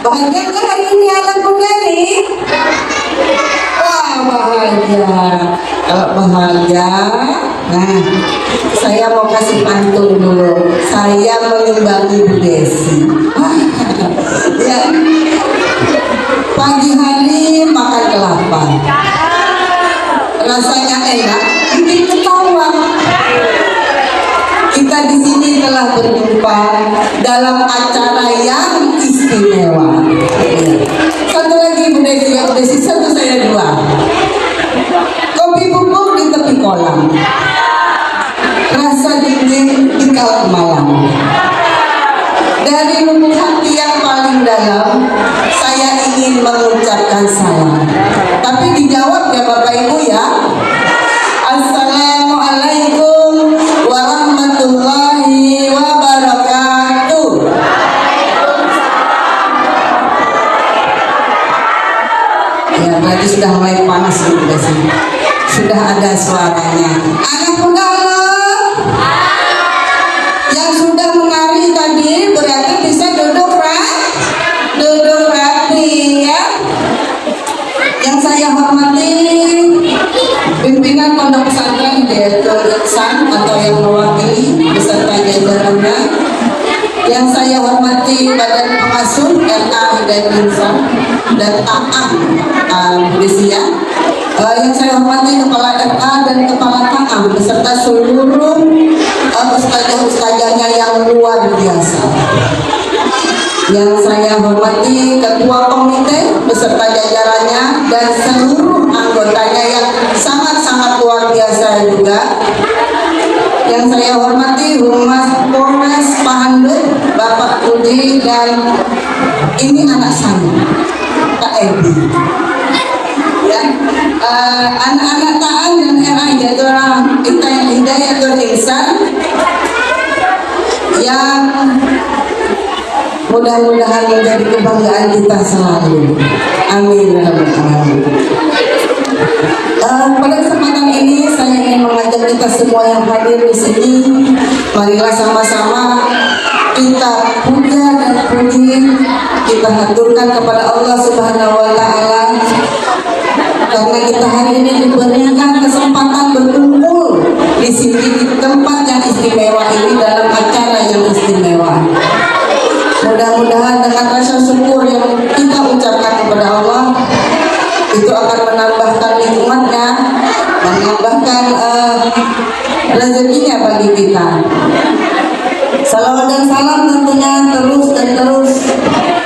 Bahagia kan hari ini anakku Dani? Wah, bahagia. Kalau bahagia, nah, saya mau kasih pantun dulu. Saya mengimbangi Bu Desi. Ya, pagi hari makan kelapa, rasanya enak, bikin ketawa. Kita di sini telah berjumpa dalam acara yang istimewa. Satu lagi Bu Desi, ya Bu Desi, satu saya dua. Kopi bubuk di tepi kolam, rasa dingin di kala malam. Dari lubuk hati yang paling dalam, saya ingin mengucapkan salam. Tapi dijawab ya Bapak Ibu ya. Assalamualaikum warahmatullahi wabarakatuh. Ya, berarti sudah mulai panas Bu Desi. Sudah ada suaranya. Anak muda yang sudah menari tadi berarti bisa duduk rapi ya. Yang saya hormati pimpinan pondok pesantren Hidayatullah Ihsan atau yang mewakili beserta jajarannya. Yang saya hormati badan pengasuh RA Hidayatullah Ihsan dan Bu Desi ya. Yang saya hormati kepala RA dan kepala TAA beserta seluruh ustazah-ustazahnya yang luar biasa. Yang saya hormati ketua komite beserta jajarannya dan seluruh anggotanya yang sangat-sangat luar biasa juga. Yang saya hormati Humas Polres Pahandut Bapak Budi dan ini anak saya Kak Ebi. Ya, anak-anak Taan dan RA Hidayatullah Ihsan yang mudah-mudahan menjadi kebanggaan kita selalu. Amin. Pada kesempatan ini saya ingin mengajak kita semua yang hadir di sini, marilah sama-sama kita puja dan puji, kita haturkan kepada Allah Subhanahu wa Ta'ala. Karena kita hari ini diberikan kesempatan berkumpul di sini di tempat yang istimewa ini dalam acara yang istimewa. Mudah-mudahan dengan rasa syukur yang kita ucapkan kepada Allah itu akan menambahkan nikmatnya, menambahkan rezekinya bagi kita. Salawat dan salam tentunya terus dan terus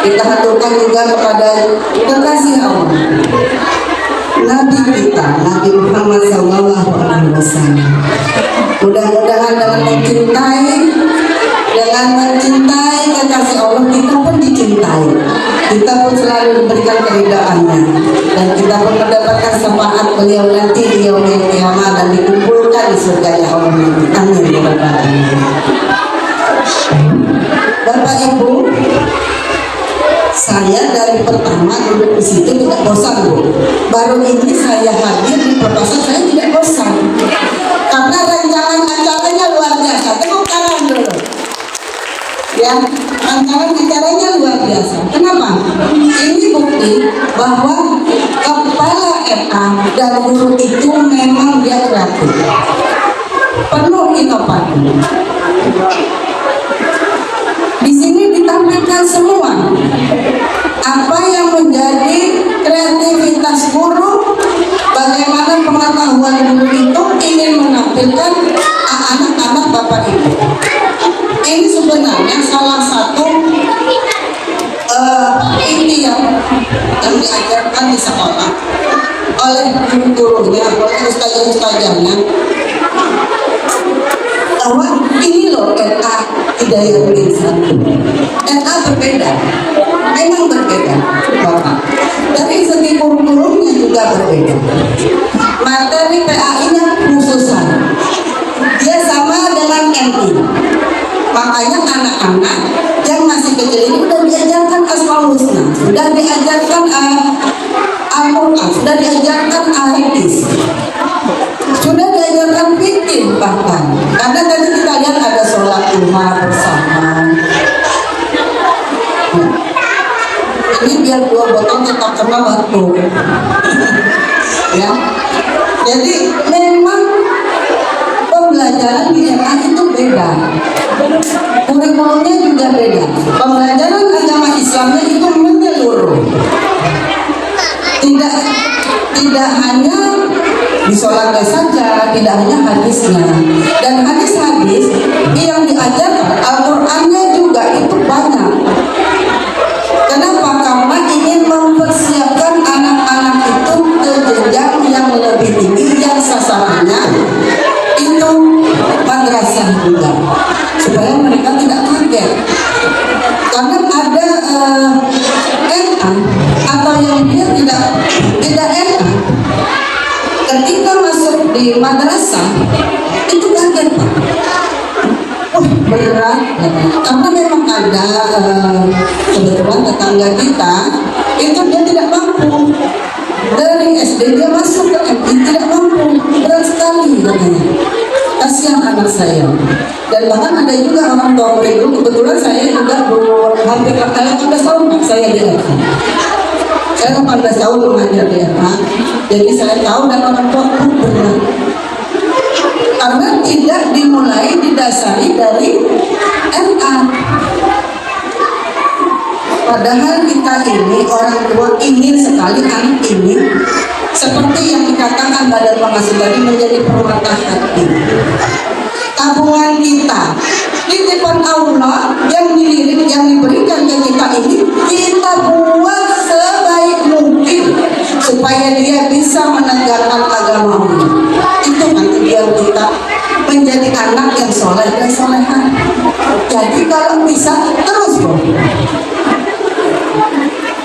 kita haturkan juga kepada kekasih Allah, Nabi kita, Nabi Muhammad SAW. Mudah-mudahan dengan mencintai kekasih Allah, kita pun dicintai. Kita pun selalu diberikan keridaannya, dan kita pun mendapatkan syafaat beliau nanti di yaumil qiyamah dan dikumpulkan di surganya Allah. Amin ya rabbal alamin. Bapak Ibu, saya dari pertama duduk di situ tidak bosan Bu. Baru ini saya hadir di proposal, saya tidak bosan karena rancangan acaranya luar biasa. Tepuk tangan dulu. Ya, rancangan acaranya luar biasa. Kenapa? Ini bukti bahwa kepala RA dan guru itu memang dia kreatif, penuh inovasi. Di sini ditampilkan semua apa yang menjadi kreativitas guru, bagaimana pengetahuan guru itu ingin menampilkan anak-anak Bapak Ibu. Ini sebenarnya salah satu inti yang diajarkan di sekolah oleh guru-gurunya, oleh ustazah-ustazahnya, bahwa ini loh RA Hidayatullah Ihsan. RA berbeda, memang berbeda Bapak. Dari segi kurikulumnya juga berbeda. Materi PAI-nya khususan, dia sama dengan MI. Makanya anak-anak yang masih kecil ini sudah diajarkan Asmaul Husna, sudah diajarkan Al-Quran, sudah diajarkan Al-Hadis, sudah diajarkan fikih bahkan. Karena tadi kita lihat ada sholat duha bersama. ini biar 2 botol tetap kena batuk. Ya, jadi memang pembelajaran di MA itu beda, kurikulumnya juga beda. Pembelajaran agama Islamnya itu menyeluruh, tidak hanya di sholatnya saja, tidak hanya hadisnya, dan hadis-hadis yang diajarkan Al-Qur'annya juga itu banyak. Kenapa? Karena ingin mempersiapkan anak-anak itu ke jenjang yang lebih tinggi, yang sasarannya itu madrasah juga, supaya mereka tidak kaget. Karena ada NA atau yang dia tidak NA, ketika masuk di madrasah itu kaget, Pak. Berat, karena memang ada kebetulan tetangga kita itu dia tidak mampu, dari SD dia masuk ke MI tidak mampu, berat sekali katanya. Kasihan anak saya. Dan bahkan ada juga orang tua murid, kebetulan saya juga hampir 18 tahun saya di MI. Saya 18 tahun mengajar di MI, jadi saya tahu dan orang tua pun berat. Karena tidak dimulai didasari dari MA. Padahal kita ini orang tua ingin sekali anak ini seperti yang dikatakan Badan Pengasuh tadi menjadi permata hati. Tabungan kita, titipan Allah yang dilirik, yang diberikan ke kita ini kita buat sebaik mungkin supaya dia bisa menegakkan agama Allah. Itu nanti biar kita menjadi anak yang soleh dan solehan. Jadi kalau bisa terus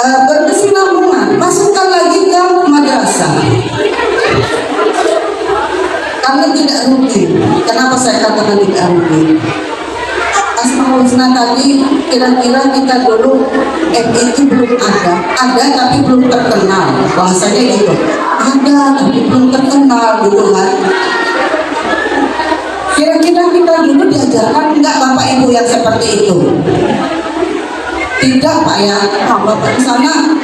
berkesinambungan, masukkan lagi ke madrasah. Karena tidak rugi. Kenapa saya katakan tidak rugi? Asmaul Husna tadi kira-kira kita dulu MI itu belum ada tapi belum terkenal, bahasanya gitu. Ada tapi belum terkenal gitu kan. Kira-kira kita dulu diajarkan enggak Bapak Ibu yang seperti itu? Tidak Pak ya, Bapak di sana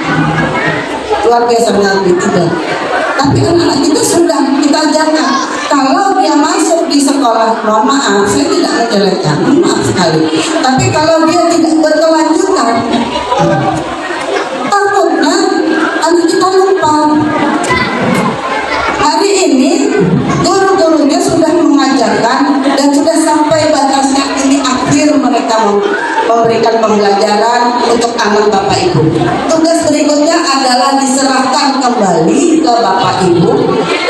luar biasa mengerti, tidak. Tapi anak-anak kita sudah kita ajarkan. Kalau dia masuk di sekolah, mohon maaf, saya tidak menjelekkan, maaf sekali. Tapi kalau dia tidak berkelanjutan, takutnya anak kita lupa. Hari ini guru-gurunya sudah mengajarkan dan sudah sampai batasnya ini akhir mereka memberikan pembelajaran untuk anak Bapak Ibu. Tugas berikutnya adalah diserahkan kembali ke Bapak Ibu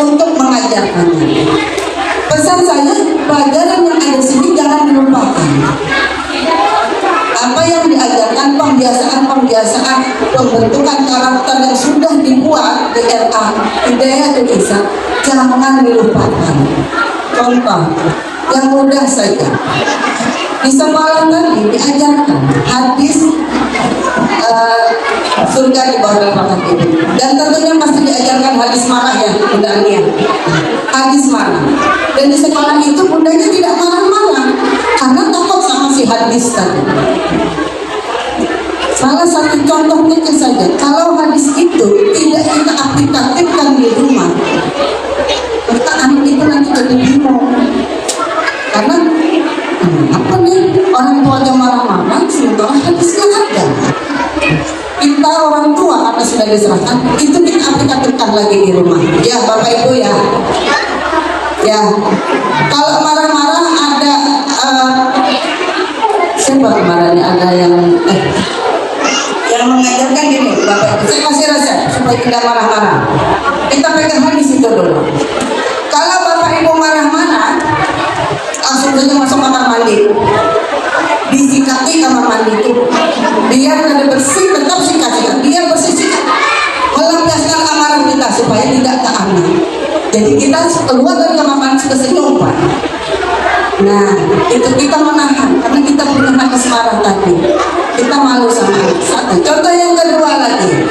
untuk mengajarkannya. Pesan saya, pelajaran yang ada di sini jangan dilupakan. Apa yang diajarkan, pembiasaan pembentukan karakter yang sudah dibuat di RA Hidayah Indonesia jangan dilupakan. Contoh yang mudah saja, di sekolah tadi diajarkan hadis surga di bawah telapak kaki, dan tentunya pasti diajarkan hadis marah ya bundanya, hadis marah. Dan di sekolah itu bundanya tidak marah-marah karena takut sama si hadis tadi. Salah satu contoh kecil saja, kalau hadis itu tidak kita aplikatifkan di rumah, maka anak itu nanti jadi bingung. Karena apa nih, orang tuanya marah-marah sementara hadisnya ada. Kita orang tua karena sudah diserahkan, itu kita aplikatifkan lagi di rumah. Ya Bapak Ibu ya. Ya, kalau marah-marah ada siapa kemarinnya, ada yang mengajarkan gini, Bapak Ibu, saya kasih resep supaya tidak marah-marah. Kita pegang hadis itu dulu. Kalau Bapak Ibu marah-marah, langsung saja masuk kamar mandi, disikati kamar mandi itu, biar ada bersih, tetap sikat, biar bersih sikat, melampiaskan amarah kita supaya tidak ke anak. Jadi kita keluar dari kamar mandi senyum Pak. Nah, itu kita menahan karena kita punya hadis marah tadi. Kita malu sama satu. Contoh yang kedua lagi,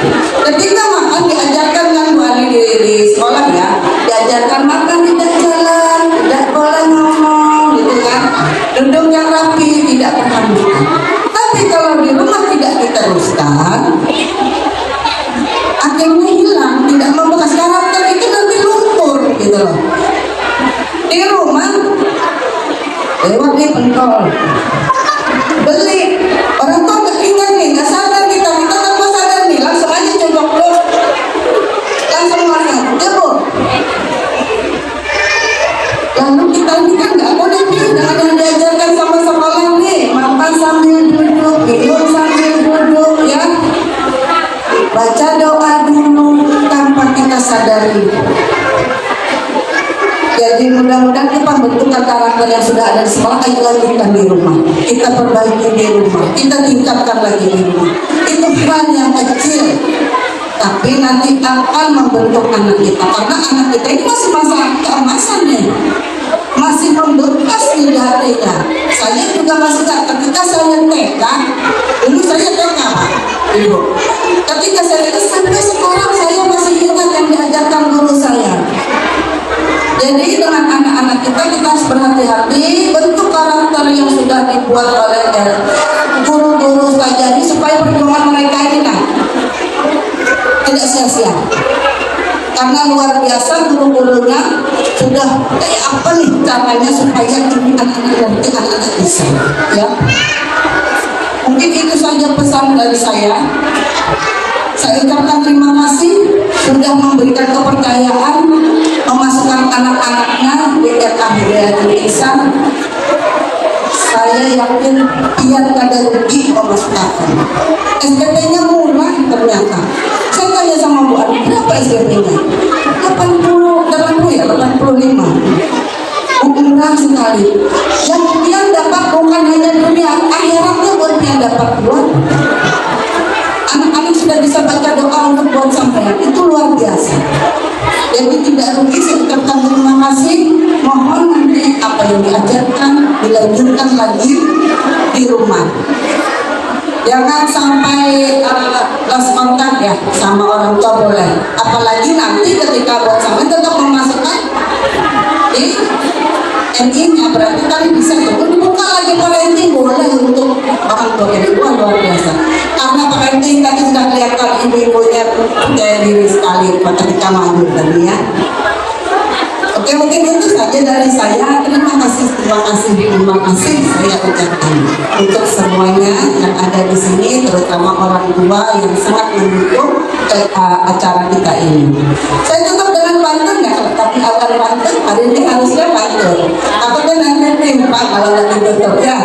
ketika makan diajarkan kan Bu Ani di sekolah ya, diajarkan makan tidak jalan, tidak boleh ngomong gitu kan, duduk yang rapi, tidak pernah makan. Tapi kalau di rumah tidak diteruskan, karakter yang sudah ada di sekolah, ayo lanjutkan di rumah. Kita perbaiki di rumah, kita tingkatkan lagi di rumah. Itu hal yang kecil, tapi nanti akan membentuk anak kita. Karena anak kita ini masih masa keemasan nih, masih membekas di hatinya. Saya juga masih ingat ketika saya TK, dulu saya TK Pak, Ibu. Ketika saya TK sampai sekarang saya masih ingat yang diajarkan guru saya. Jadi dengan anak-anak kita harus berhati-hati bentuk karakter yang sudah dibuat oleh guru-guru saja ini supaya perjuangan mereka ini tidak sia-sia. Karena luar biasa guru-gurunya sudah kayak apa nih caranya supaya ini anak-anak nanti anak-anak bisa, ya. Mungkin itu saja pesan dari saya. Saya ucapkan terima kasih sudah memberikan kepercayaan memasukkan anak-anaknya di Hidayatul Ihsan. Saya yakin biar kada rugi memasukkan. SPP-nya murah ternyata. Saya tanya sama Bu Adi, berapa SPP-nya? 80 ya, 85. Murah sekali. Yang pian dapat bukan hanya dunia, akhiratnya buat pian dapat buat. Anak-anak sudah bisa baca doa untuk buat sampean, itu luar biasa. Jadi tidak rugi, saya ucapkan terima kasih. Mohon nanti apa yang diajarkan dilanjutkan lagi di rumah. Jangan sampai lost kontak ya sama orang tua boleh. Apalagi nanti ketika buat sampean tetap memasukkan di NI-nya, berarti kali bisa tuh dibuka lagi parenting boleh untuk orang tua. Itu luar biasa. Karena parenting tadi sudah kelihatan ibu-ibunya percaya diri sekali ketika maju tadi ya. Oke, mungkin itu saja dari saya. Terima kasih saya ucapkan untuk semuanya yang ada di sini, terutama orang tua yang sangat mendukung acara kita ini. Saya tutup dengan pantun ya, tapi awal pantun hari ini harusnya pantun. Takutnya nanti timpa kalau lagi tutup ya.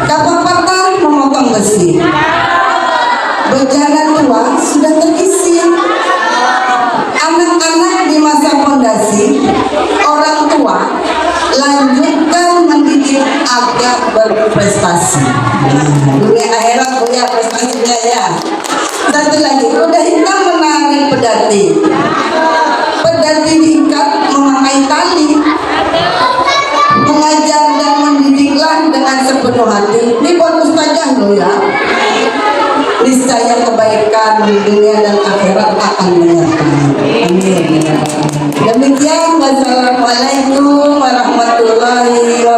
Kapak patah memotong besi, bejana tua sudah terisi. Anak-anak di masa fondasi, orang tua lanjutkan mendidik agar berprestasi. Dunia akhirat punya prestasinya ya. Satu lagi, kuda hitam menarik pedati. Pedati diikat memakai tali. Mengajar dan mendidiklah dengan sepenuh hati. Ini buat ustazah loh ya. Niscaya kebaikan di dunia dan akhirat akan menyertai. Amin. Demikian, wassalamualaikum warahmatullahi wabarakatuh.